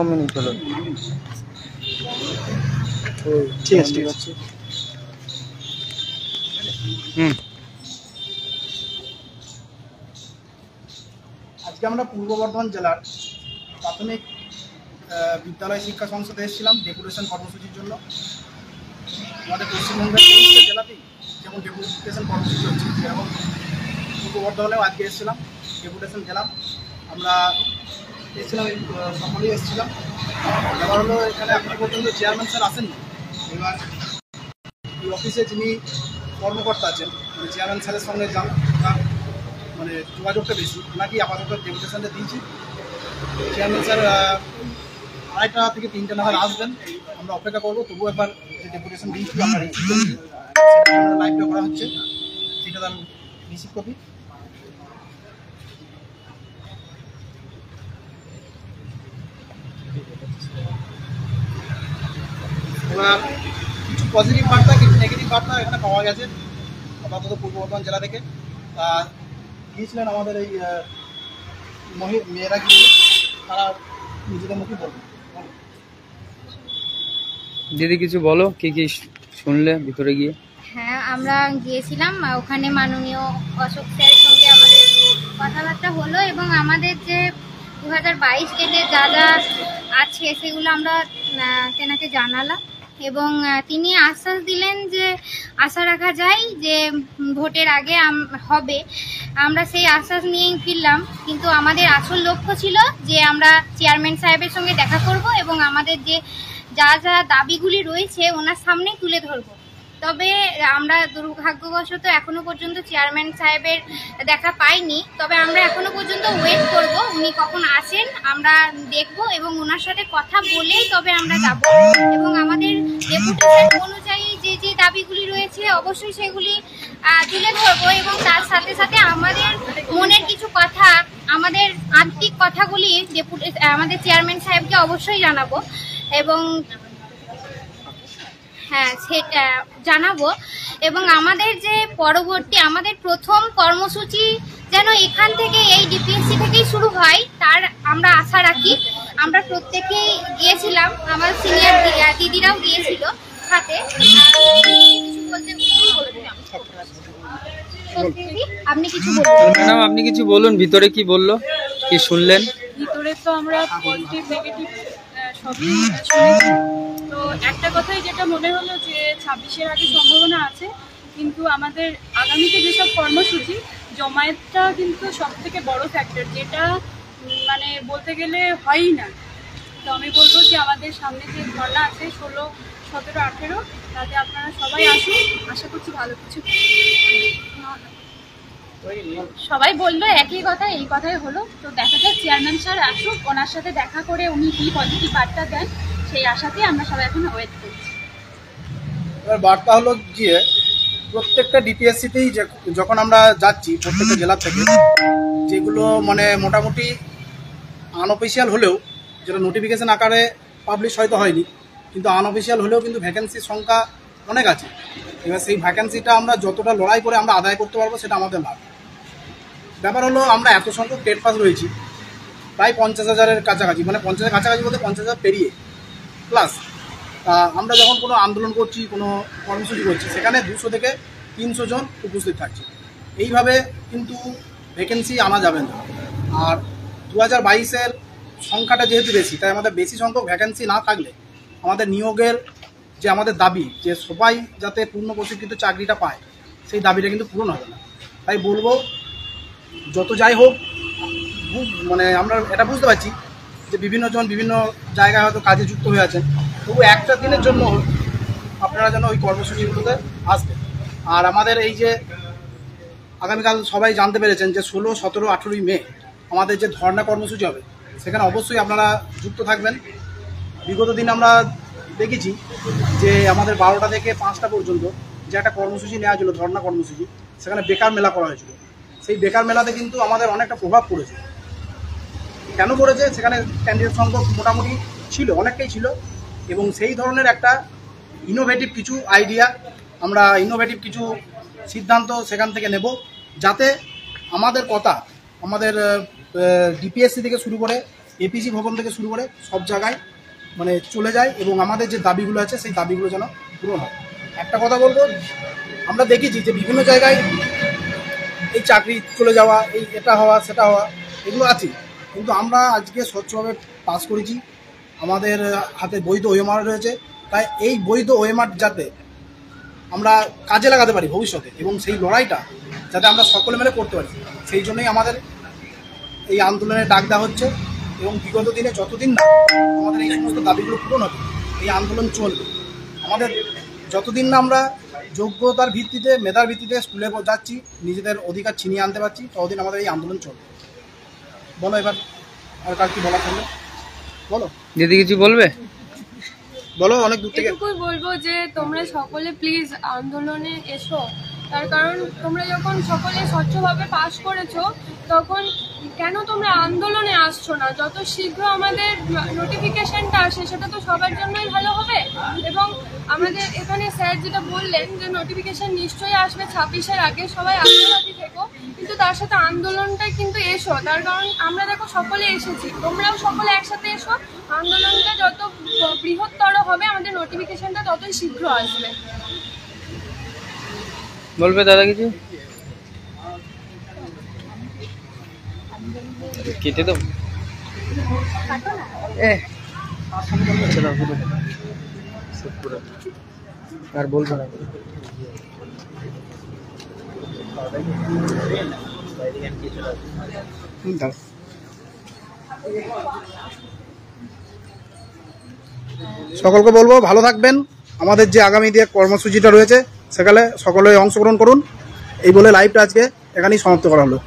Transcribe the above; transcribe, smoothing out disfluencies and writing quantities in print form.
Minute হলো? ঠিক আছে, ঠিক আছে। আজকে আমরা পূর্ব বর্ধমান জেলার প্রাথমিক বিদ্যালয় শিক্ষা সংসদে এসেছিলাম ডেপুটেশন কর্মসূচির জন্য। আমাদের পশ্চিমবঙ্গের 23টা জেলাতেই যেমন ডেপুটেশন কর্মসূচি হচ্ছে, যেরকম পূর্ব বর্ধমানেও আজকে এসেছিলাম, ডেপুটেশন গেলাম। আমরা এসেছিলাম, সকলেই এসেছিলাম। এবার হলো এখানে এখনো পর্যন্ত চেয়ারম্যান স্যার আসেননি। এবার এই অফিসে যিনি কর্মকর্তা আছেন, চেয়ারম্যান স্যারের সঙ্গে মানে যোগাযোগটা বেশি, ওনাকে আপাতত ডেপুটেশনটা দিয়েছি। চেয়ারম্যান স্যার 2:30 থেকে 3টে নাগাদ আসবেন, আমরা অপেক্ষা করবো। তবুও একবার যে ডেপুটেশন দিয়েছি আমরা রিসিভ করেছি, সেটা লাইভটা করা হচ্ছে, সেটা তার রিসিভ কপি। এবার কিছু পজিটিভ বার্তা, কিছু নেগেটিভ বার্তা এখানে পাওয়া গেছে আপাতত পূর্ব বর্ধমান জেলা থেকে। গিয়েছিলেন আমাদের এই মেয়েরা গিয়ে, তারা নিজেদের মুখে বলবেন। দিদি কিছু বলো, কি কি শুনলে ভিতরে গিয়ে? হ্যাঁ, আমরা গিয়েছিলাম, ওখানে মাননীয় অশোক স্যারের সঙ্গে আমাদের কথাবার্তা হলো এবং আমাদের যে 2022 ডেটে যা যা আছে সেগুলো আমরা তেনাকে জানালাম এবং তিনি আশ্বাস দিলেন যে আশা রাখা যায় যে ভোটের আগে হবে। আমরা সেই আশ্বাস নিয়েই ফিরলাম, কিন্তু আমাদের আসল লক্ষ্য ছিল যে আমরা চেয়ারম্যান সাহেবের সঙ্গে দেখা করব এবং আমাদের যে যা যা দাবিগুলি রয়েছে ওনার সামনেই তুলে ধরবো। তবে আমরা দুর্ভাগ্যবশত এখনো পর্যন্ত চেয়ারম্যান সাহেবের দেখা পাইনি। তবে আমরা এখনো পর্যন্ত ওয়েট করব, উনি কখন আসেন আমরা দেখব এবং ওনার সাথে কথা বলেই তবে আমরা যাব এবং আমাদের ডেপুটেশন অনুযায়ী যে যে দাবিগুলি রয়েছে অবশ্যই সেগুলি তুলে ধরবো এবং তার সাথে সাথে আমাদের মনের কিছু কথা, আমাদের আন্তরিক কথাগুলি আমাদের চেয়ারম্যান সাহেবকে অবশ্যই জানাবো এবং হ্যাঁ সেটা জানাবো। এবং আমাদের যে পরবর্তী আমাদের প্রথম কর্মসূচি যেন এখান থেকে এই ডিপিএসসি থেকেই শুরু হয় তার আমরা আশা রাখি। আমরা প্রত্যেকেই গিয়েছিলাম, আমার সিনিয়র দিদিরাও গিয়েছিল সাথে। আপনি কিছু বলুন ম্যাডাম, আপনি কিছু বলুন, ভিতরে কি বললো, কি শুনলেন? ভিতরে তো আমরা পজিটিভ নেগেটিভ সবই শুনেছি। তো একটা কথাই যেটা মনে হলো যে 26-এর আগে সম্ভাবনা আছে, কিন্তু আমাদের আগামীতে যেসব কর্মসূচি জমায়েতটা কিন্তু সব থেকে বড় ফ্যাক্টর, যেটা মানে বলতে গেলে হয়ই না। তো আমি বলবো যে আমাদের সামনে যে ধর্না আছে 16, 17, 18, তাতে আপনারা সবাই আসুন, আশা করছি ভালো কিছু। সবাই বললো একই কথা, এই কথাই হলো। তো দেখা যাক চেয়ারম্যান স্যার আসুক, ওনার সাথে দেখা করে উনি কি পজিটিভ বার্তা দেন সেই আশাতেই আমরা সবাই এখন ওয়েট করছি। এবার বার্তা হলো যে প্রত্যেকটা ডিপিএসসিতেই যখন আমরা যাচ্ছি প্রত্যেকটা জেলা থেকে, যেগুলো মানে মোটামুটি আনঅফিসিয়াল হলেও, যেটা নোটিফিকেশন আকারে পাবলিশ হয়তো হয়নি, কিন্তু আনঅফিসিয়াল হলেও কিন্তু ভ্যাকেন্সির সংখ্যা অনেক আছে। এবার সেই ভ্যাকেন্সিটা আমরা যতটা লড়াই করে আমরা আদায় করতে পারবো সেটা আমাদের লাভ। ব্যাপার হলো আমরা এত সংখ্যক টেট পাস রয়েছি, প্রায় 50,000-এর কাছাকাছি, মানে 50,000 কাছাকাছি বলতে 50,000 পেরিয়ে প্লাস। আমরা যখন কোনো আন্দোলন করছি, কোনো কর্মসূচি করছি, সেখানে 200 থেকে 300 জন উপস্থিত থাকছে। এইভাবে কিন্তু ভ্যাকেন্সি আনা যাবে না। আর 2022-এর সংখ্যাটা যেহেতু বেশি, তাই আমাদের বেশি সংখ্যক ভ্যাকেন্সি না থাকলে আমাদের নিয়োগের যে আমাদের দাবি, যে সবাই যাতে পূর্ণ প্রশিক্ষিত চাকরিটা পায়, সেই দাবিটা কিন্তু পূরণ হবে না। তাই বলবো, যত যাই হোক, মানে আমরা এটা বুঝতে পারছি যে বিভিন্ন জন বিভিন্ন জায়গায় হয়তো কাজে যুক্ত হয়ে আছেন, তবু একটা দিনের জন্য আপনারা যেন ওই কর্মসূচিগুলোতে আসবেন। আর আমাদের এই যে আগামীকাল সবাই জানতে পেরেছেন যে 16, 17, 18 মে আমাদের যে ধর্ণা কর্মসূচি হবে, সেখানে অবশ্যই আপনারা যুক্ত থাকবেন। বিগত দিন আমরা দেখেছি যে আমাদের 12টা থেকে 5টা পর্যন্ত যে একটা কর্মসূচি নেওয়া হয়েছিল, ধর্ণা কর্মসূচি, সেখানে বেকার মেলা করা হয়েছিল। সেই বেকার মেলাতে কিন্তু আমাদের অনেকটা প্রভাব পড়েছে। কেন পড়েছে? সেখানে ক্যান্ডিডেট সংখ্যক মোটামুটি ছিল, অনেকটাই ছিল, এবং সেই ধরনের একটা ইনোভেটিভ কিছু আইডিয়া, আমরা ইনোভেটিভ কিছু সিদ্ধান্ত সেখান থেকে নেব, যাতে আমাদের কথা, আমাদের ডিপিএসসি থেকে শুরু করে এপিসি ভবন থেকে শুরু করে সব জায়গায় মানে চলে যায় এবং আমাদের যে দাবিগুলো আছে সেই দাবিগুলো যেন পূরণ হয়। একটা কথা বলবো, আমরা দেখেছি যে বিভিন্ন জায়গায় এই চাকরি চলে যাওয়া, এই এটা হওয়া সেটা হওয়া এগুলো আছে, কিন্তু আমরা আজকে স্বচ্ছভাবে পাস করেছি, আমাদের হাতে বৈধ ওএমআর রয়েছে। তাই এই বৈধ ওএমআর যাতে আমরা কাজে লাগাতে পারি ভবিষ্যতে এবং সেই লড়াইটা যাতে আমরা সকলে মিলে করতে পারি, সেই জন্যই আমাদের এই আন্দোলনের ডাক দেওয়া হচ্ছে। এবং বিগত দিনে যতদিন না আমাদের এই সমস্ত দাবিগুলো পূরণ হবে এই আন্দোলন চলবে। আমাদের যতদিন না আমরা যোগ্যতার ভিত্তিতে মেধার ভিত্তিতে স্কুলে যাচ্ছি, নিজেদের অধিকার ছিনিয়ে আনতে পারছি, ততদিন আমাদের এই আন্দোলন চলবে। বলো এবার আর কার কি বলা চলবে, বলো দিদি কিছু বলবে? বলো অনেক দূর থেকে। এটুকুই বলবো যে তোমরা সকলে প্লিজ আন্দোলনে এসো, তার কারণ তোমরা যখন সকলে স্বচ্ছভাবে পাস করেছো তখন কেন তোমরা আন্দোলনে আসছো না? যত শীঘ্র আমাদের নোটিফিকেশনটা আসে সেটা তো সবার জন্যই ভালো হবে। এবং আমাদের এখানে স্যার যেটা বললেন যে নোটিফিকেশন নিশ্চয়ই আসবে 26-এর আগে, সবাই আশাবাদী থেকো, কিন্তু তার সাথে আন্দোলনটা কিন্তু এসো, তার কারণ আমরা দেখো সকলে এসেছি, তোমরাও সকলে একসাথে এসো। আন্দোলনটা যত বৃহত্তর হবে আমাদের নোটিফিকেশনটা ততই শীঘ্র আসবে। বলবে দাদা কিছু? কেটে দাও। আর বলবো না। সকলকে বলবো ভালো থাকবেন, আমাদের যে আগামী দিয়ে কর্মসূচিটা রয়েছে সেখানে সকলে অংশগ্রহণ করুন। এই বলে লাইভটা আজকে এখানেই সমাপ্ত করা হলো।